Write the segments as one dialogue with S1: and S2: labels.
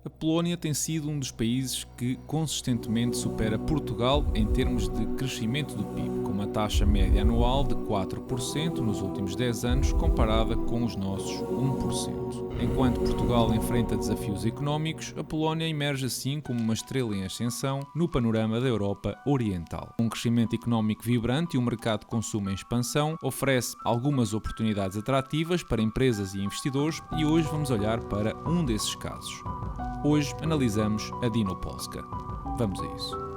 S1: A Polónia tem sido um dos países que consistentemente supera Portugal em termos de crescimento do PIB, com uma taxa média anual de 4% nos últimos 10 anos, comparada com os nossos 1%. Enquanto Portugal enfrenta desafios económicos, a Polónia emerge assim como uma estrela em ascensão no panorama da Europa Oriental. Um crescimento económico vibrante e um mercado de consumo em expansão oferece algumas oportunidades atrativas para empresas e investidores e hoje vamos olhar para um desses casos. Hoje analisamos a Dino Polska. Vamos a isso.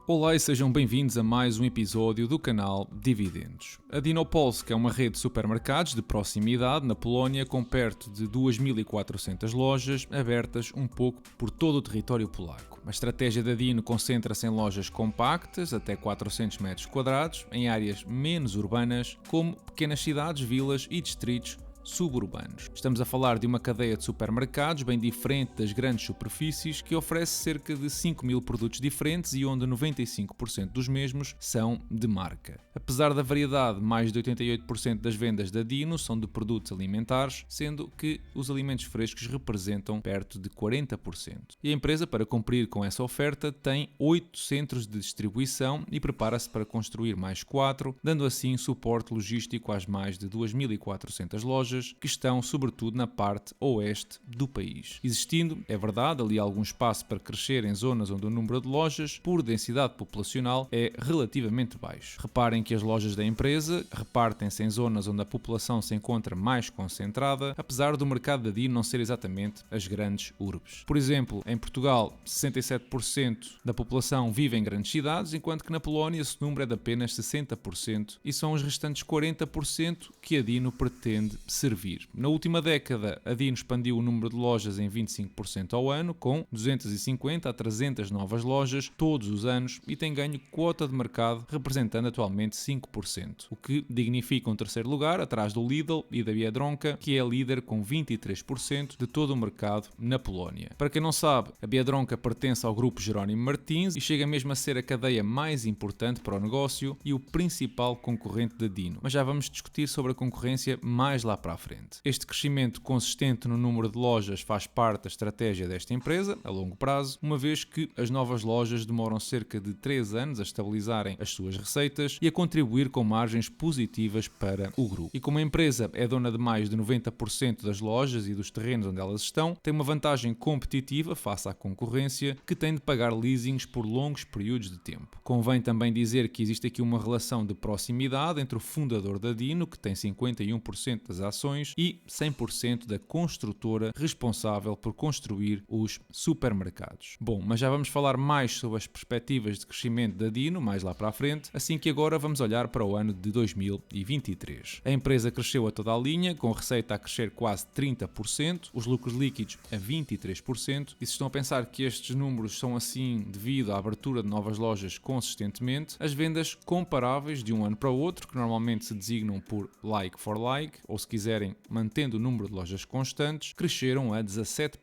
S1: Olá e sejam bem-vindos a mais um episódio do canal Dividendos. A Dino Polska é uma rede de supermercados de proximidade na Polónia com perto de 2.400 lojas abertas um pouco por todo o território polaco. A estratégia da Dino concentra-se em lojas compactas, até 400 metros quadrados, em áreas menos urbanas, como pequenas cidades, vilas e distritos suburbanos. Estamos a falar de uma cadeia de supermercados bem diferente das grandes superfícies que oferece cerca de 5.000 produtos diferentes e onde 95% dos mesmos são de marca. Apesar da variedade, mais de 88% das vendas da Dino são de produtos alimentares, sendo que os alimentos frescos representam perto de 40%. E a empresa, para cumprir com essa oferta, tem 8 centros de distribuição e prepara-se para construir mais 4, dando assim suporte logístico às mais de 2.400 lojas que estão sobretudo na parte oeste do país. Existindo, é verdade, ali algum espaço para crescer em zonas onde o número de lojas por densidade populacional é relativamente baixo. Reparem que as lojas da empresa repartem-se em zonas onde a população se encontra mais concentrada, apesar do mercado da Dino não ser exatamente as grandes urbes. Por exemplo, em Portugal, 67% da população vive em grandes cidades, enquanto que na Polónia esse número é de apenas 60% e são os restantes 40% que a Dino pretende servir. Na última década, a Dino expandiu o número de lojas em 25% ao ano, com 250 a 300 novas lojas todos os anos e tem ganho quota de mercado, representando atualmente 5%, o que dignifica um terceiro lugar, atrás do Lidl e da Biedronka, que é líder com 23% de todo o mercado na Polónia. Para quem não sabe, a Biedronka pertence ao grupo Jerónimo Martins e chega mesmo a ser a cadeia mais importante para o negócio e o principal concorrente da Dino. Mas já vamos discutir sobre a concorrência mais lá para a frente. Este crescimento consistente no número de lojas faz parte da estratégia desta empresa, a longo prazo, uma vez que as novas lojas demoram cerca de 3 anos a estabilizarem as suas receitas e a contribuir com margens positivas para o grupo. E como a empresa é dona de mais de 90% das lojas e dos terrenos onde elas estão, tem uma vantagem competitiva face à concorrência que tem de pagar leasings por longos períodos de tempo. Convém também dizer que existe aqui uma relação de proximidade entre o fundador da Dino, que tem 51% das ações, e 100% da construtora responsável por construir os supermercados. Bom, mas já vamos falar mais sobre as perspectivas de crescimento da Dino mais lá para a frente, assim que agora vamos olhar para o ano de 2023. A empresa cresceu a toda a linha, com receita a crescer quase 30%, os lucros líquidos a 23%, e se estão a pensar que estes números são assim devido à abertura de novas lojas consistentemente, as vendas comparáveis de um ano para o outro, que normalmente se designam por like for like, ou se quiserem, mantendo o número de lojas constantes, cresceram a 17%.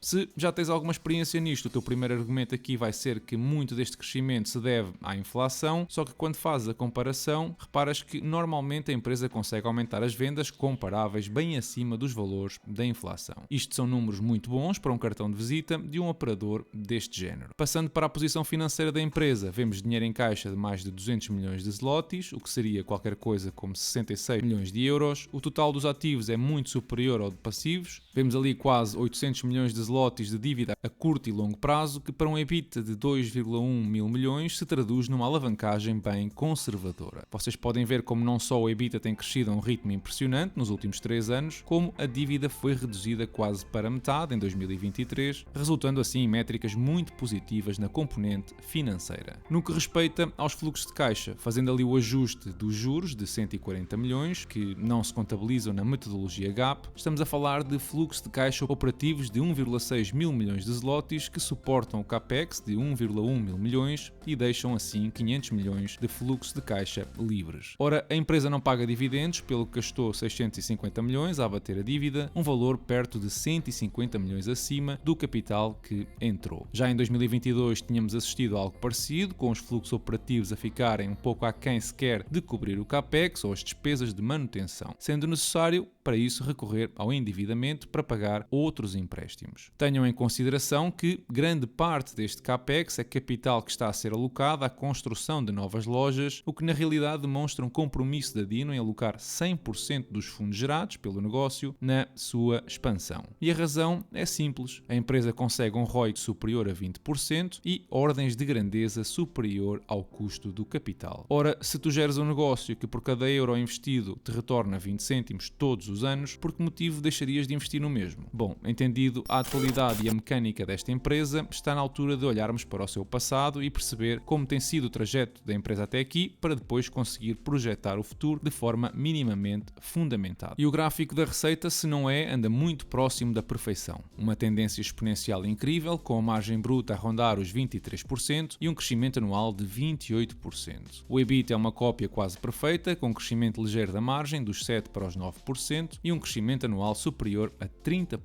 S1: Se já tens alguma experiência nisto, o teu primeiro argumento aqui vai ser que muito deste crescimento se deve à inflação, só que quando fazes a comparação, reparas que normalmente a empresa consegue aumentar as vendas comparáveis bem acima dos valores da inflação. Isto são números muito bons para um cartão de visita de um operador deste género. Passando para a posição financeira da empresa, vemos dinheiro em caixa de mais de 200 milhões de zlotys, o que seria qualquer coisa como 66 milhões de euros. O total dos ativos é muito superior ao de passivos. Vemos ali quase 800 milhões de zlotys de dívida a curto e longo prazo, que para um EBITDA de 2,1 mil milhões se traduz numa alavancagem bem conservadora. Vocês podem ver como não só o EBITDA tem crescido a um ritmo impressionante nos últimos 3 anos, como a dívida foi reduzida quase para metade em 2023, resultando assim em métricas muito positivas na componente financeira. No que respeita aos fluxos de caixa, fazendo ali o ajuste dos juros de 140 milhões, que não se contabilizam baseam na metodologia GAP, estamos a falar de fluxos de caixa operativos de 1,6 mil milhões de zlotys que suportam o CAPEX de 1,1 mil milhões e deixam assim 500 milhões de fluxos de caixa livres. Ora, a empresa não paga dividendos, pelo que gastou 650 milhões a abater a dívida, um valor perto de 150 milhões acima do capital que entrou. Já em 2022 tínhamos assistido a algo parecido, com os fluxos operativos a ficarem um pouco aquém sequer de cobrir o CAPEX ou as despesas de manutenção, sendo necessário para isso recorrer ao endividamento para pagar outros empréstimos. Tenham em consideração que grande parte deste CAPEX é capital que está a ser alocado à construção de novas lojas, o que na realidade demonstra um compromisso da Dino em alocar 100% dos fundos gerados pelo negócio na sua expansão. E a razão é simples, a empresa consegue um ROI superior a 20% e ordens de grandeza superior ao custo do capital. Ora, se tu geres um negócio que por cada euro investido te retorna 20 cêntimos todos os anos, por que motivo deixarias de investir no mesmo? Bom, entendido a atualidade e a mecânica desta empresa, está na altura de olharmos para o seu passado e perceber como tem sido o trajeto da empresa até aqui, para depois conseguir projetar o futuro de forma minimamente fundamentada. E o gráfico da receita, se não é, anda muito próximo da perfeição. Uma tendência exponencial incrível, com a margem bruta a rondar os 23% e um crescimento anual de 28%. O EBIT é uma cópia quase perfeita, com um crescimento ligeiro da margem dos 7% para os 9% e um crescimento anual superior a 30%.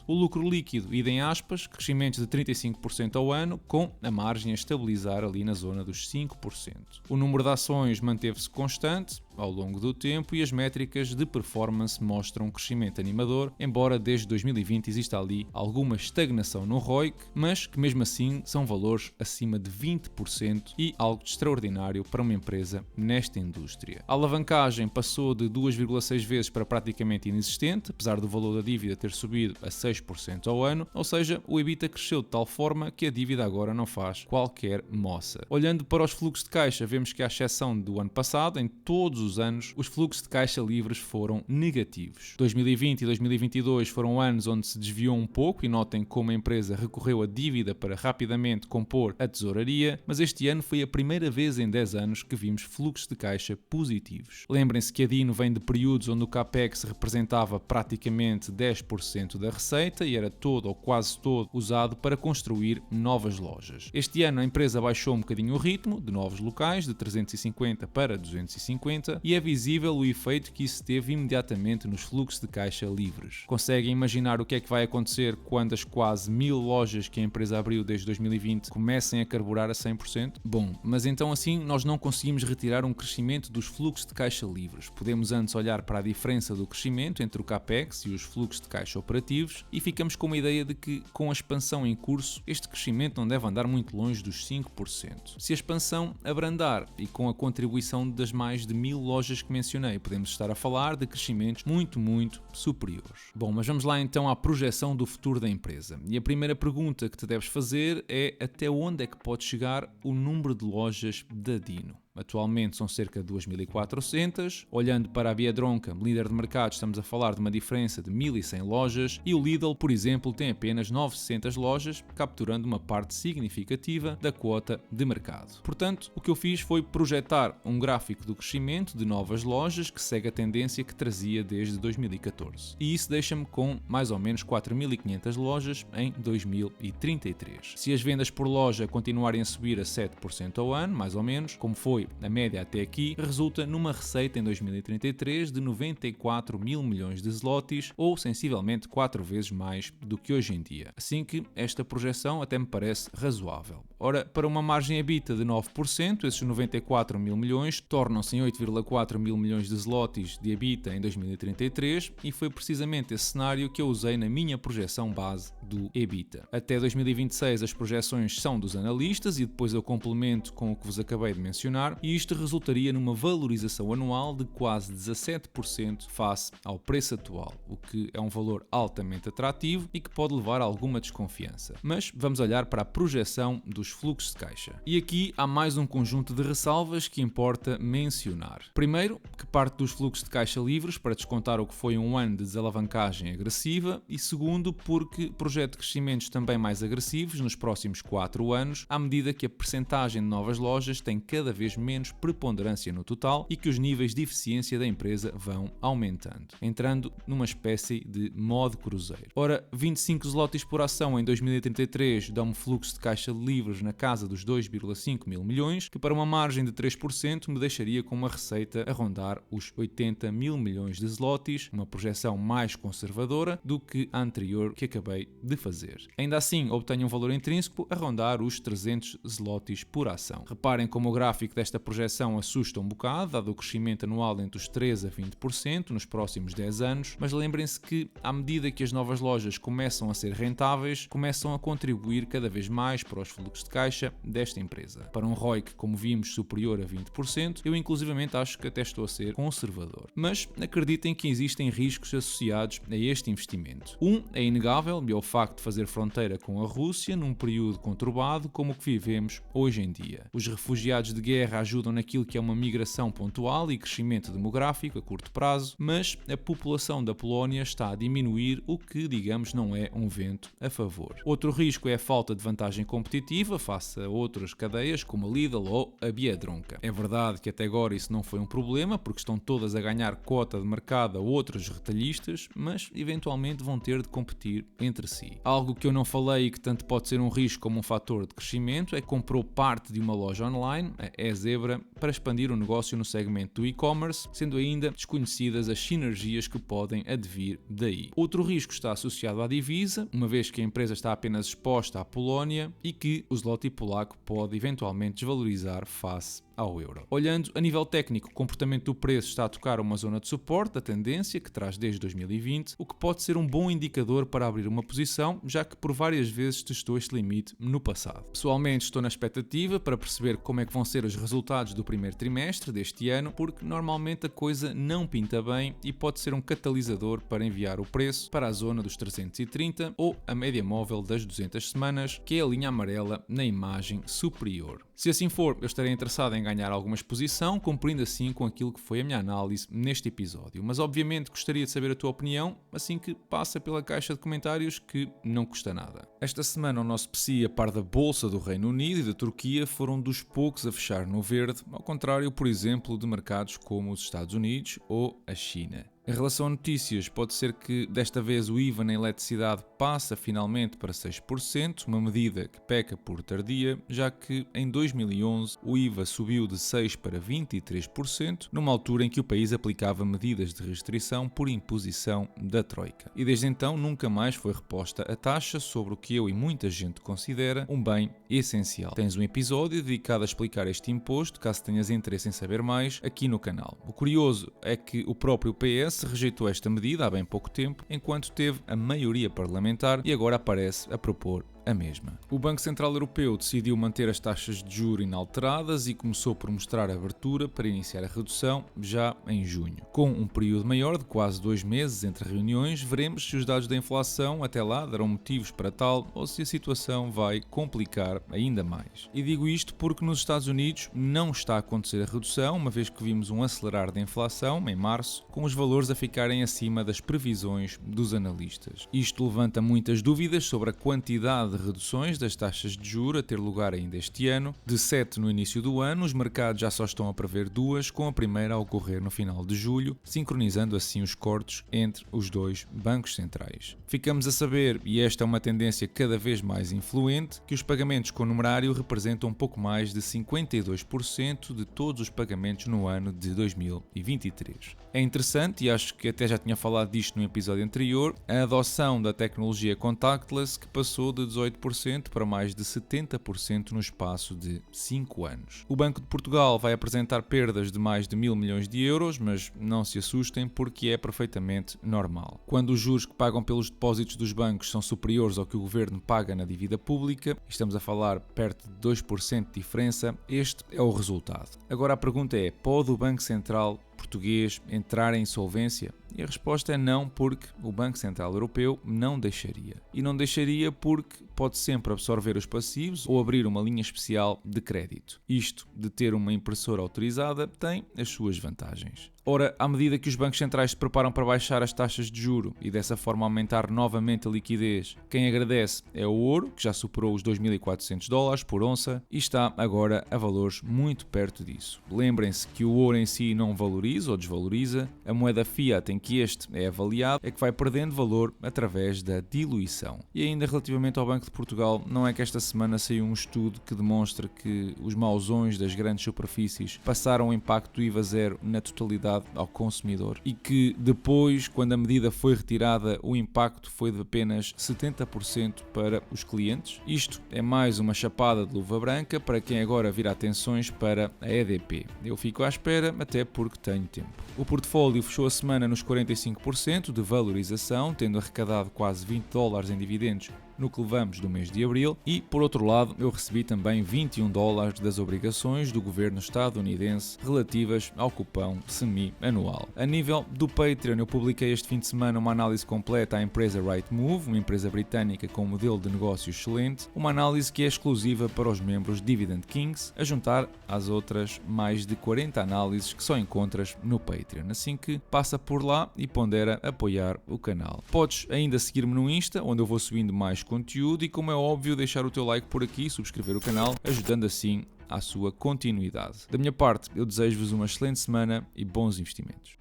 S1: O lucro líquido, idem aspas, crescimentos de 35% ao ano, com a margem a estabilizar ali na zona dos 5%. O número de ações manteve-se constante ao longo do tempo e as métricas de performance mostram um crescimento animador, embora desde 2020 exista ali alguma estagnação no ROIC, mas que mesmo assim são valores acima de 20% e algo de extraordinário para uma empresa nesta indústria. A alavancagem passou de 2,6 vezes para praticamente inexistente, apesar do valor da dívida ter subido a 6% ao ano, ou seja, o EBITDA cresceu de tal forma que a dívida agora não faz qualquer moça. Olhando para os fluxos de caixa, vemos que à exceção do ano passado, em todos os anos, os fluxos de caixa livres foram negativos. 2020 e 2022 foram anos onde se desviou um pouco e notem como a empresa recorreu à dívida para rapidamente compor a tesouraria, mas este ano foi a primeira vez em 10 anos que vimos fluxos de caixa positivos. Lembrem-se que a Dino vem de períodos onde o CAPEX representava praticamente 10% da receita e era todo ou quase todo usado para construir novas lojas. Este ano a empresa baixou um bocadinho o ritmo de novos locais, de 350 para 250, e é visível o efeito que isso teve imediatamente nos fluxos de caixa livres. Conseguem imaginar o que é que vai acontecer quando as quase 1000 lojas que a empresa abriu desde 2020 comecem a carburar a 100%? Bom, mas então assim nós não conseguimos retirar um crescimento dos fluxos de caixa livres. Podemos antes olhar para a diferença do crescimento entre o CAPEX e os fluxos de caixa operativos e ficamos com uma ideia de que com a expansão em curso este crescimento não deve andar muito longe dos 5%. Se a expansão abrandar e com a contribuição das mais de 1000 lojas que mencionei, podemos estar a falar de crescimentos muito superiores. Bom, mas vamos lá então à projeção do futuro da empresa. E a primeira pergunta que te deves fazer é até onde é que pode chegar o número de lojas da Dino? Atualmente são cerca de 2.400. Olhando para a Biedronka, líder de mercado, estamos a falar de uma diferença de 1.100 lojas e o Lidl, por exemplo, tem apenas 900 lojas, capturando uma parte significativa da quota de mercado. Portanto, o que eu fiz foi projetar um gráfico do crescimento de novas lojas que segue a tendência que trazia desde 2014. E isso deixa-me com mais ou menos 4.500 lojas em 2033. Se as vendas por loja continuarem a subir a 7% ao ano, mais ou menos, como foi a média até aqui, resulta numa receita em 2033 de 94 mil milhões de zlotys, ou sensivelmente 4 vezes mais do que hoje em dia. Assim que esta projeção até me parece razoável. Ora, para uma margem EBITDA de 9%, esses 94 mil milhões tornam-se em 8,4 mil milhões de zlotys de EBITDA em 2033 e foi precisamente esse cenário que eu usei na minha projeção base do EBITDA. Até 2026 as projeções são dos analistas e depois eu complemento com o que vos acabei de mencionar e isto resultaria numa valorização anual de quase 17% face ao preço atual, o que é um valor altamente atrativo e que pode levar a alguma desconfiança. Mas vamos olhar para a projeção dos fluxos de caixa. E aqui há mais um conjunto de ressalvas que importa mencionar. Primeiro, que parte dos fluxos de caixa livres para descontar o que foi um ano de desalavancagem agressiva e segundo, porque projeto crescimentos também mais agressivos nos próximos 4 anos, à medida que a percentagem de novas lojas tem cada vez menos preponderância no total e que os níveis de eficiência da empresa vão aumentando, entrando numa espécie de modo cruzeiro. Ora, 25 zlotys por ação em 2033 dá um fluxo de caixa livres na casa dos 2,5 mil milhões, que para uma margem de 3% me deixaria com uma receita a rondar os 80 mil milhões de zlotys, uma projeção mais conservadora do que a anterior que acabei de fazer. Ainda assim, obtenho um valor intrínseco a rondar os 300 zlotys por ação. Reparem como o gráfico desta projeção assusta um bocado, dado o crescimento anual entre os 3% a 20% nos próximos 10 anos, mas lembrem-se que, à medida que as novas lojas começam a ser rentáveis, começam a contribuir cada vez mais para os fluxos de caixa desta empresa. Para um ROIC, como vimos, superior a 20%, eu inclusivamente acho que até estou a ser conservador. Mas acreditem que existem riscos associados a este investimento. Um é inegável e é o facto de fazer fronteira com a Rússia num período conturbado como o que vivemos hoje em dia. Os refugiados de guerra ajudam naquilo que é uma migração pontual e crescimento demográfico a curto prazo, mas a população da Polónia está a diminuir, o que, digamos, não é um vento a favor. Outro risco é a falta de vantagem competitiva face a outras cadeias como a Lidl ou a Biedronka. É verdade que até agora isso não foi um problema, porque estão todas a ganhar cota de mercado a outros retalhistas, mas eventualmente vão ter de competir entre si. Algo que eu não falei e que tanto pode ser um risco como um fator de crescimento é que comprou parte de uma loja online, a eZebra, para expandir o negócio no segmento do e-commerce, sendo ainda desconhecidas as sinergias que podem advir daí. Outro risco está associado à divisa, uma vez que a empresa está apenas exposta à Polónia e que o zloty polaco pode eventualmente desvalorizar face ao euro. Olhando a nível técnico, o comportamento do preço está a tocar uma zona de suporte da tendência que traz desde 2020, o que pode ser um bom indicador para abrir uma posição, já que por várias vezes testou este limite no passado. Pessoalmente estou na expectativa para perceber como é que vão ser os resultados do primeiro trimestre deste ano, porque normalmente a coisa não pinta bem e pode ser um catalisador para enviar o preço para a zona dos 330 ou a média móvel das 200 semanas, que é a linha amarela na imagem superior. Se assim for, eu estarei interessado em ganhar alguma exposição, cumprindo assim com aquilo que foi a minha análise neste episódio. Mas obviamente gostaria de saber a tua opinião, assim que passa pela caixa de comentários, que não custa nada. Esta semana o nosso PSI, a par da Bolsa do Reino Unido e da Turquia, foram dos poucos a fechar no verde, ao contrário, por exemplo, de mercados como os Estados Unidos ou a China. Em relação a notícias, pode ser que desta vez o IVA na eletricidade passa finalmente para 6%, uma medida que peca por tardia, já que em 2011 o IVA subiu de 6% para 23%, numa altura em que o país aplicava medidas de restrição por imposição da Troika. E desde então nunca mais foi reposta a taxa, sobre o que eu e muita gente considera um bem essencial. Tens um episódio dedicado a explicar este imposto, caso tenhas interesse em saber mais, aqui no canal. O curioso é que o próprio PS rejeitou esta medida há bem pouco tempo, enquanto teve a maioria parlamentar e agora aparece a propor a mesma. O Banco Central Europeu decidiu manter as taxas de juros inalteradas e começou por mostrar abertura para iniciar a redução já em junho. Com um período maior de quase 2 meses entre reuniões, veremos se os dados da inflação até lá darão motivos para tal ou se a situação vai complicar ainda mais. E digo isto porque nos Estados Unidos não está a acontecer a redução, uma vez que vimos um acelerar da inflação em março, com os valores a ficarem acima das previsões dos analistas. Isto levanta muitas dúvidas sobre a quantidade de reduções das taxas de juros a ter lugar ainda este ano. De 7 no início do ano, os mercados já só estão a prever 2, com a primeira a ocorrer no final de julho, sincronizando assim os cortes entre os dois bancos centrais. Ficamos a saber, e esta é uma tendência cada vez mais influente, que os pagamentos com numerário representam um pouco mais de 52% de todos os pagamentos no ano de 2023. É interessante, e acho que até já tinha falado disto no episódio anterior, a adoção da tecnologia contactless, que passou de 18% para mais de 70% no espaço de 5 anos. O Banco de Portugal vai apresentar perdas de mais de 1.000 milhões de euros, mas não se assustem porque é perfeitamente normal. Quando os juros que pagam pelos depósitos dos bancos são superiores ao que o governo paga na dívida pública, estamos a falar perto de 2% de diferença, este é o resultado. Agora a pergunta é, pode o Banco Central português entrar em insolvência? E a resposta é não, porque o Banco Central Europeu não deixaria. E não deixaria porque pode sempre absorver os passivos ou abrir uma linha especial de crédito. Isto de ter uma impressora autorizada tem as suas vantagens. Ora, à medida que os bancos centrais se preparam para baixar as taxas de juro e dessa forma aumentar novamente a liquidez, quem agradece é o ouro, que já superou os $2.400 por onça e está agora a valores muito perto disso. Lembrem-se que o ouro em si não valoriza ou desvaloriza, a moeda fiat em que este é avaliado é que vai perdendo valor através da diluição. E ainda relativamente ao Banco de Portugal, não é que esta semana saiu um estudo que demonstra que os mausões das grandes superfícies passaram o impacto do IVA zero na totalidade ao consumidor e que depois, quando a medida foi retirada, o impacto foi de apenas 70% para os clientes. Isto é mais uma chapada de luva branca para quem agora vira atenções para a EDP. Eu fico à espera, até porque tenho tempo. O portfólio fechou a semana nos 45% de valorização, tendo arrecadado quase $20 em dividendos no que levamos do mês de abril e, por outro lado, eu recebi também $21 das obrigações do governo estadunidense relativas ao cupão semi-anual. A nível do Patreon, eu publiquei este fim de semana uma análise completa à empresa Rightmove, uma empresa britânica com um modelo de negócio excelente, uma análise que é exclusiva para os membros Dividend Kings, a juntar às outras mais de 40 análises que só encontras no Patreon. Assim que passa por lá e pondera apoiar o canal. Podes ainda seguir-me no Insta, onde eu vou subindo mais conteúdo e, como é óbvio, deixar o teu like por aqui e subscrever o canal, ajudando assim à sua continuidade. Da minha parte, eu desejo-vos uma excelente semana e bons investimentos.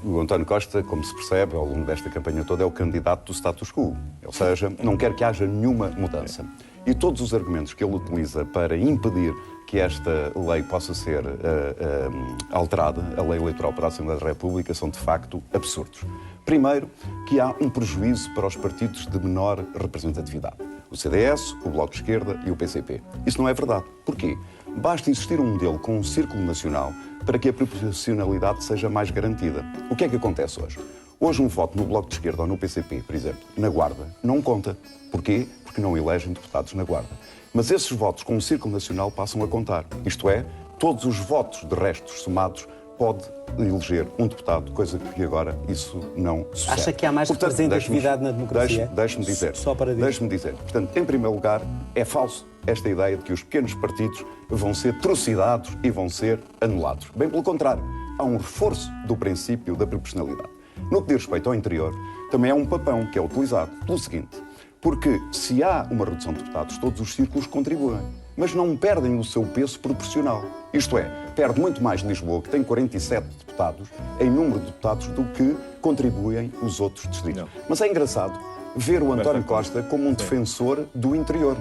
S2: O António Costa, como se percebe ao longo desta campanha toda, é o candidato do status quo, ou seja, não quer que haja nenhuma mudança. E todos os argumentos que ele utiliza para impedir que esta lei possa ser alterada, a lei eleitoral para a Assembleia da República, são de facto absurdos. Primeiro, que há um prejuízo para os partidos de menor representatividade. O CDS, o Bloco de Esquerda e o PCP. Isso não é verdade. Porquê? Basta existir um modelo com um círculo nacional para que a proporcionalidade seja mais garantida. O que é que acontece hoje? Hoje um voto no Bloco de Esquerda ou no PCP, por exemplo, na Guarda, não conta. Porquê? Porque não elegem deputados na Guarda. Mas esses votos com um círculo nacional passam a contar. Isto é, todos os votos de restos somados pode eleger um deputado, coisa que agora isso não sucede.
S3: Acha que há mais representatividade na democracia?
S2: Deixe-me dizer.
S3: Só para dizer.
S2: Deixe-me dizer. Portanto, em primeiro lugar, é falso esta ideia de que os pequenos partidos vão ser trucidados e vão ser anulados. Bem pelo contrário, há um reforço do princípio da proporcionalidade. No que diz respeito ao interior, também há um papão que é utilizado pelo seguinte, porque se há uma redução de deputados, todos os círculos contribuem, mas não perdem o seu peso proporcional. Isto é, perde muito mais Lisboa, que tem 47 deputados, em número de deputados, do que contribuem os outros distritos. Não. Mas é engraçado ver o António Costa como um defensor do interior.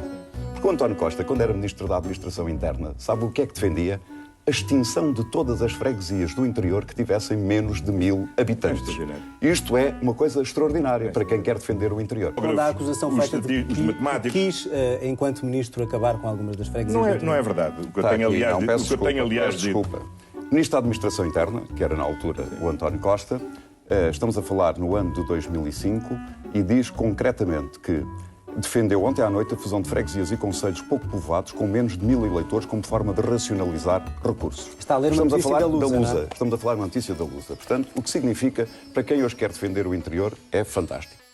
S2: Porque o António Costa, quando era Ministro da Administração Interna, sabe o que é que defendia? A extinção de todas as freguesias do interior que tivessem menos de 1000 habitantes. Isto é uma coisa extraordinária para quem quer defender o interior.
S3: Quando há a acusação feita de que quis, enquanto Ministro, acabar com algumas das freguesias...
S4: Não é verdade. O que eu tenho, aliás, dito...
S2: Ministro da Administração Interna, que era na altura o António Costa, estamos a falar no ano de 2005, e diz concretamente que defendeu ontem à noite a fusão de freguesias e concelhos pouco povoados com menos de 1000 eleitores como forma de racionalizar recursos.
S3: Está a ler uma notícia da Lusa.
S2: Estamos a falar de uma notícia da Lusa. Portanto, o que significa, para quem hoje quer defender o interior, é fantástico.